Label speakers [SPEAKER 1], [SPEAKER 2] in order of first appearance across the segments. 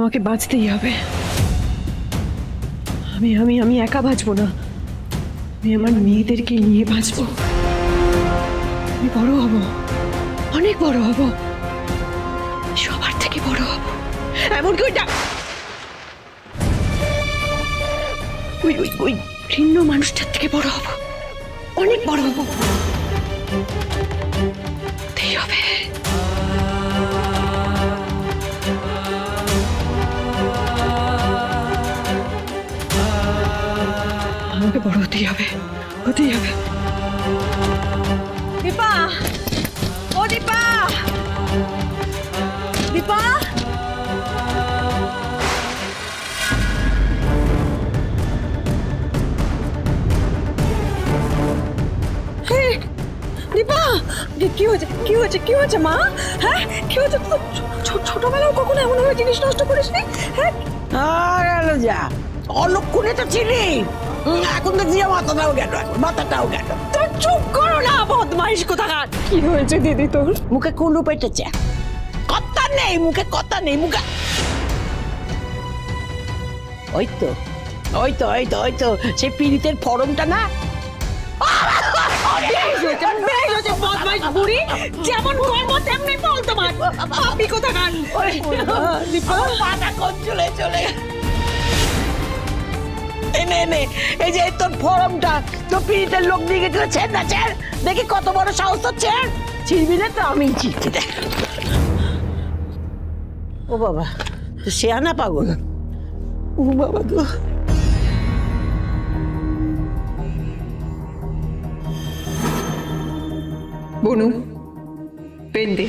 [SPEAKER 1] আমাকে বাঁচতেই হবে। আমি আমি আমি একা বাঁচবো না, আমি আমার মেয়েদেরকে নিয়ে বাঁচবো। আমি বড় হব, অনেক বড় হব, সবার থেকে বড় হব। এমনকি ওই ভিন্ন মানুষটার থেকে বড় হব, অনেক বড় হব। হতেই হবে। আমাকে বড় হতেই হবে, হতেই হবে। দীপা, ও দীপা, দীপা, দীপা, কি হয়েছে? কি হয়েছে? কি হয়েছে মা? হ্যাঁ, কি হয়েছে? ছোটবেলায় কখনো এমন ভাবে জিনিস নষ্ট করিসনি? হ্যাঁ,
[SPEAKER 2] গেল যা, অলক্ষণে তো ছিলি, এখন তো দিয়ে মাথাটাও গেল, মাথাটাও গেল।
[SPEAKER 1] তুমি চুপ করো না, বদমাইশ কোথাকার। কি হয়েছে দিদি তোর?
[SPEAKER 2] মুখে কুলু পেটেছে, কথা নেই মুখে, কথা নেই মুখে। ওই তো ওই তো ওই তো ওই তো সেই পীড়িতের ফরমটা না,
[SPEAKER 1] বদমাইশ বুড়ি, যেমন কর্ম তেমনি ফল তোমার। পাপী কোথাকার।
[SPEAKER 2] মাথা কোন চলে চলে। এনে এনে এই যে তোর ফরমটা, তো পীড়িতের লোক দিয়ে গেছিল, ছেড় না ছেড়, দেখি কত বড় সাহস তো, ছেড়। ছিড়বি না তো আমি ছিড়ছি, দেখ। ও বাবা, তো সে আনা পাগল। ও বাবা তো
[SPEAKER 1] বনু, পেন দে।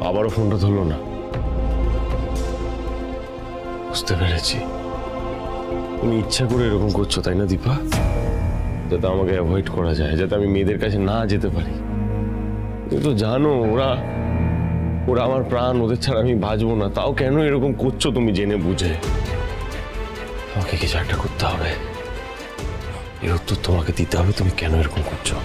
[SPEAKER 3] আবারও ফোনটা ধরলো না। বুঝতে পেরেছি, তুমি ইচ্ছা করে এরকম করছো, তাই না দীপা? যাতে আমাকে অ্যাভয়েড করা যায়, যাতে আমি মেয়েদের কাছে না যেতে পারি। তুমি তো জানো ওরা ওরা আমার প্রাণ, ওদের ছাড়া আমি বাঁচবো না। তাও কেন এরকম করছো তুমি জেনে বুঝে? আমাকে কিছু একটা করতে হবে, এর উত্তর তোমাকে দিতে হবে। তুমি কেন এরকম করছো?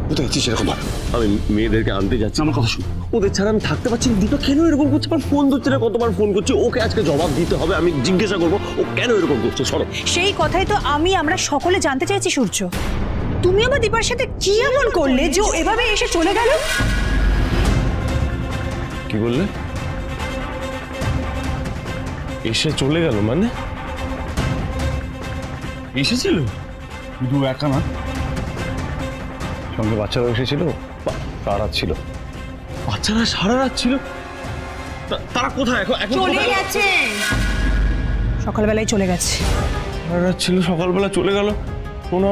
[SPEAKER 4] কোথায় যাচ্ছিস এরকম?
[SPEAKER 3] আমি মেয়েদেরকে আনতে যাচ্ছি।
[SPEAKER 4] আমার কথা শুন।
[SPEAKER 3] ওদের ছাড়া আমি থাকতে পারছি না। দীপা কেন এরকম করছে? আমার ফোন ধরছে না, কতবার ফোন করছি। ওকে আজকে জবাব দিতে হবে, আমি জিজ্ঞাসা করবো ও কেন এরকম করছে। সরো।
[SPEAKER 5] সেই কথাই তো আমরা সকলে জানতে চাইছি সূর্য। তুমি আমার দীপার সাথে কি এমন করলে যে ও এভাবে এসে চলে গেল?
[SPEAKER 3] কি বললে? এসে চলে গেল মানে? এসেছিল?
[SPEAKER 4] শুধু একা না, সঙ্গে বাচ্চারা এসেছিল, তারা ছিল।
[SPEAKER 3] বাচ্চারা সারা রাত ছিল? তারা কোথায় এখন?
[SPEAKER 5] চলে গেছে, সকালবেলায় চলে গেছে।
[SPEAKER 3] সারা রাত ছিল, সকালবেলা চলে গেল। কোনো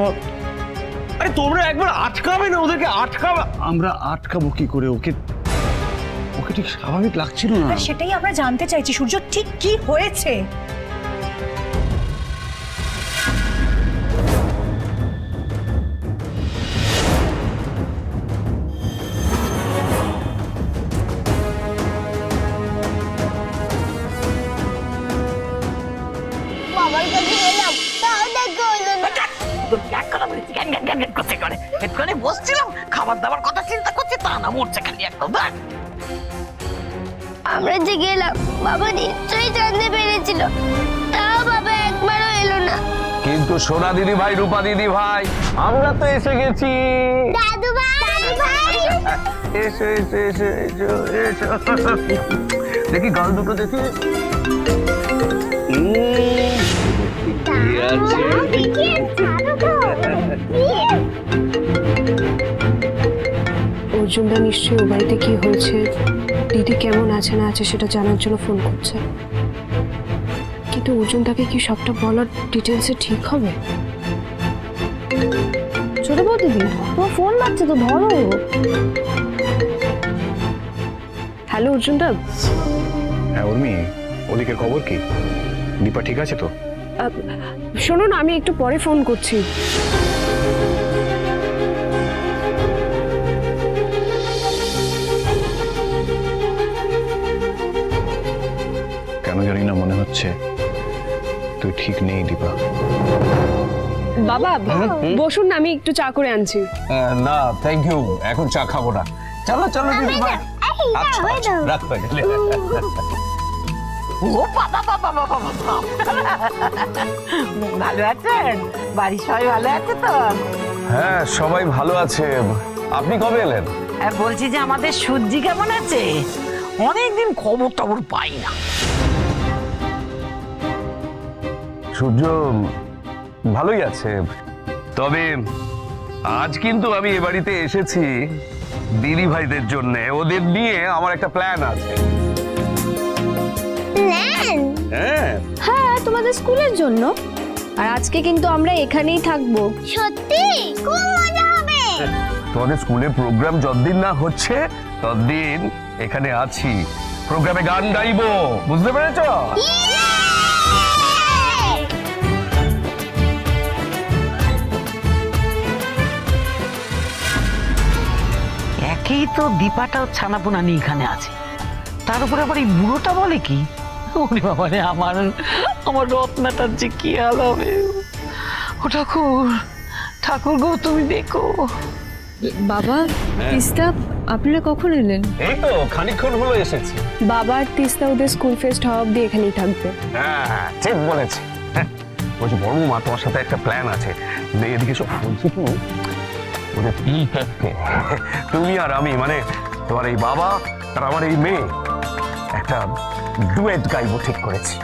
[SPEAKER 3] আরে তোমরা একবার আটকাবে না ওদেরকে? আটকাবে?
[SPEAKER 4] আমরা আটকাবো কি করে ওকে? ওকে ঠিক স্বাভাবিক লাগছিল না।
[SPEAKER 5] আর সেটাই আমরা জানতে চাইছি সূর্য, ঠিক কি হয়েছে?
[SPEAKER 6] বাবার কাছে গেলাম, তাও দেখা হলো না।
[SPEAKER 2] এখানে বসছিলাম, খাবার দাবার কথা চিন্তা করছি, তা না মরছে খালি একটা।
[SPEAKER 6] আমরা যে গেলাম, বাবা নিশ্চয়ই জানতে পেরেছিল, তাও বাবা একবারও এলো না।
[SPEAKER 7] কিন্তু সোনা দিদি ভাই, রূপা দিদি ভাই, আমরা তো এসে গেছি।
[SPEAKER 6] দাদু ভাই, দাদু ভাই,
[SPEAKER 7] এসো এসো এসো এসো এসো। দেখি গাল দুটো দেখি।
[SPEAKER 8] অর্জুনদা নিশ্চয়ই ও বাড়িতে কি হয়েছে, দিদি কেমন আছে না আছে সেটা জানার জন্য ফোন করছে। কিন্তু অর্জুনদাকে কি সবটা বলার ডিটেলসে ঠিক হবে? ছোট বৌদি, তোমার ফোন বাজছে তো, ধরো। হ্যালো অর্জুনদা।
[SPEAKER 4] হ্যাঁ উর্মি, ওদিকের খবর কি? দীপা ঠিক আছে তো?
[SPEAKER 8] শোনো না, আমি একটু পরে ফোন করছি।
[SPEAKER 4] কেন জানি না মনে হচ্ছে তুই ঠিক নেই দীপা।
[SPEAKER 8] বাবা বসুন না, আমি একটু চা করে আনছি।
[SPEAKER 7] না থ্যাংক ইউ, এখন চা খাবো না। চলো চলো দিদিভাই। আচ্ছা রাখ হয়ে গেলে।
[SPEAKER 2] ও বাবা বাবা বাবা বাবা, ভালো আছেন? বাড়ির সবাই ভালো আছে তো?
[SPEAKER 7] হ্যাঁ সবাই ভালো আছে। আপনি কবে এলেন?
[SPEAKER 2] বলছি যে আমাদের সূর্যি কেমন আছে? অনেকদিন খবর টবর পাই না।
[SPEAKER 7] সূর্য ভালোই আছে, তবে আজ কিন্তু আমি এ বাড়িতে এসেছি দিদি ভাইদের জন্য। ওদের নিয়ে আমার একটা প্ল্যান আছে। হ্যাঁ
[SPEAKER 6] হ্যাঁ, তোমাদের স্কুলের জন্য। আর আজকে কিন্তু আমরা এখানেই থাকবো। সত্যি খুব মজা হবে।
[SPEAKER 7] তোমাদের স্কুলে প্রোগ্রাম যতদিন না হচ্ছে ততদিন এখানে আছি। প্রোগ্রামে গান গাইবো, বুঝতে পেরেছো?
[SPEAKER 2] একেই তো দীপাটাও ছানাপোনা নিয়ে এখানে আছে, তার উপরে আবার এই বুড়োটা বলে কি? ওরে বাবা রে, আমার আমার রত্নাটার যে কি হাল হবে। ও ঠাকুর, ঠাকুর গো তুমি দেখো।
[SPEAKER 8] বাবা তিস্তা, আপনারা কখন এলেন?
[SPEAKER 7] এই তো খানিকক্ষণ হলো এসেছি।
[SPEAKER 8] বাবা আর তিস্তা ওদের স্কুল ফেস্ট হওয়া অব্দি এখানেই থাকবে।
[SPEAKER 7] হ্যাঁ ঠিক বলেছে। বলছি বড় মা, তোমার সাথে একটা প্ল্যান আছে। এদিকে সব বলছি কি, ওদের তুমি আর আমি, মানে তোমার এই বাবা আর আমার এই মেয়ে একটা ডুয়েট গাইবো ঠিক করেছি।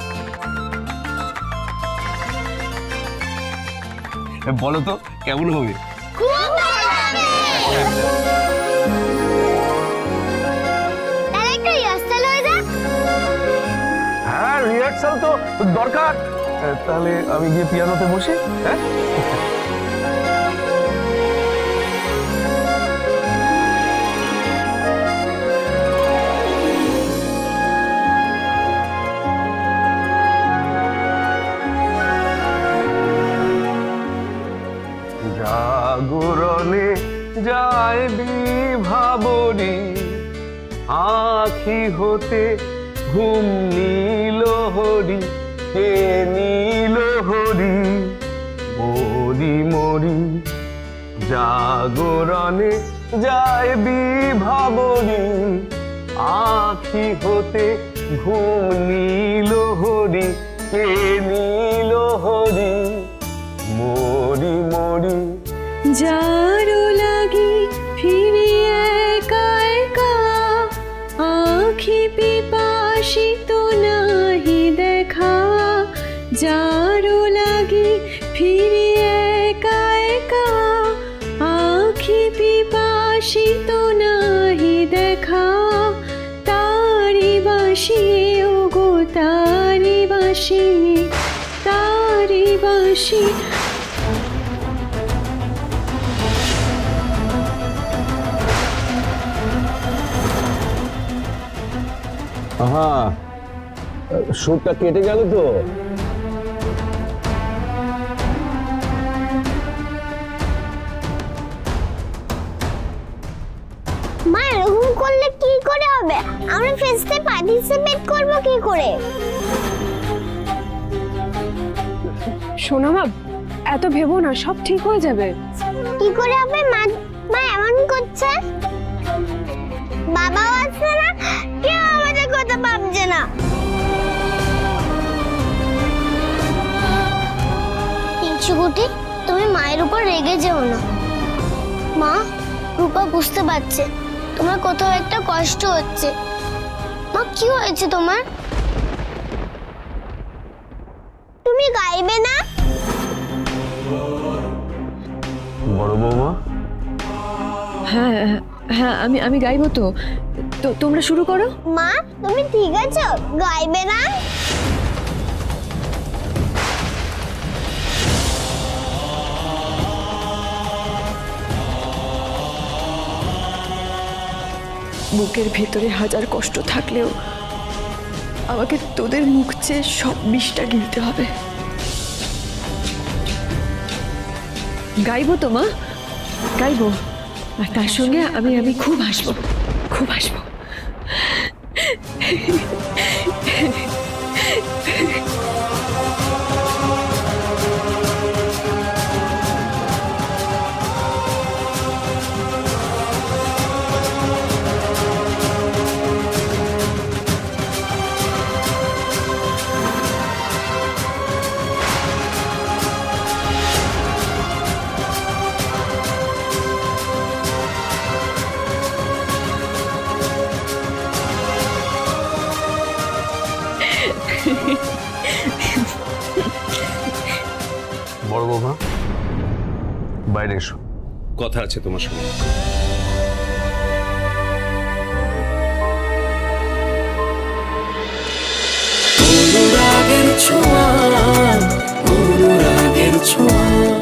[SPEAKER 7] বলো তো কেমন হবে? হ্যাঁ রিহার্সাল তো দরকার। তাহলে আমি গিয়ে পিয়ানোতে বসে। হ্যাঁ জাগরণে যায় বিভাবনী, আখি হতে ঘুম নীল হরি, কে নীল হরি মরি মরি। জাগরণে যায় বিভাবনী, আখি হতে ঘুম নীল হরি, কে নীল হরি মরি মরি।
[SPEAKER 8] যারো লাগি ফিরে একা একা, আখি পিপাসিত নাহি দেখা। যারো লাগি ফিরে একা একা, আখি পিপাসিত নাহি দেখা। তারি বাসি ও গো তারি বাসি, তারি বাসি।
[SPEAKER 7] হ্যাঁ সুরটা কেটে গেল তো।
[SPEAKER 6] মা এরকম করলে কি করে হবে? আমরা ফেস্টে পার্টিসিপেট করব কি করে?
[SPEAKER 8] শোনো মা, এত ভেবো না, সব ঠিক হয়ে যাবে।
[SPEAKER 6] কি করে হবে? মা মা এমন করছে। বাবাও আছে না, কেউ আমাদের কথা ভাবছে না। পিঞ্চুকুটি, তুমি মায়ের উপর রেগে যেও না। মা, রূপা বুঝতে পারছে তোমার কোথাও একটা কষ্ট হচ্ছে। মা কি হয়েছে তোমার? তুমি গাইবে না?
[SPEAKER 7] বড় বৌমা,
[SPEAKER 8] হ্যাঁ হ্যাঁ, আমি গাইবো তো। তোমরা শুরু করো।
[SPEAKER 6] মা তুমি ঠিক আছো? গাইবে না?
[SPEAKER 1] বুকের ভেতরে হাজার কষ্ট থাকলেও আমাকে তোদের মুখ চেয়ে সব বিষটা গিলতে হবে। গাইবো তো মা, গাইবো। আর তার সঙ্গে আমি খুব হাসবো, খুব হাসবো।
[SPEAKER 7] বড় বৌমা বাইরে এসো, কথা আছে তোমার সঙ্গে।
[SPEAKER 9] অনুরাগের ছোঁয়া, অনুরাগের ছোঁয়া।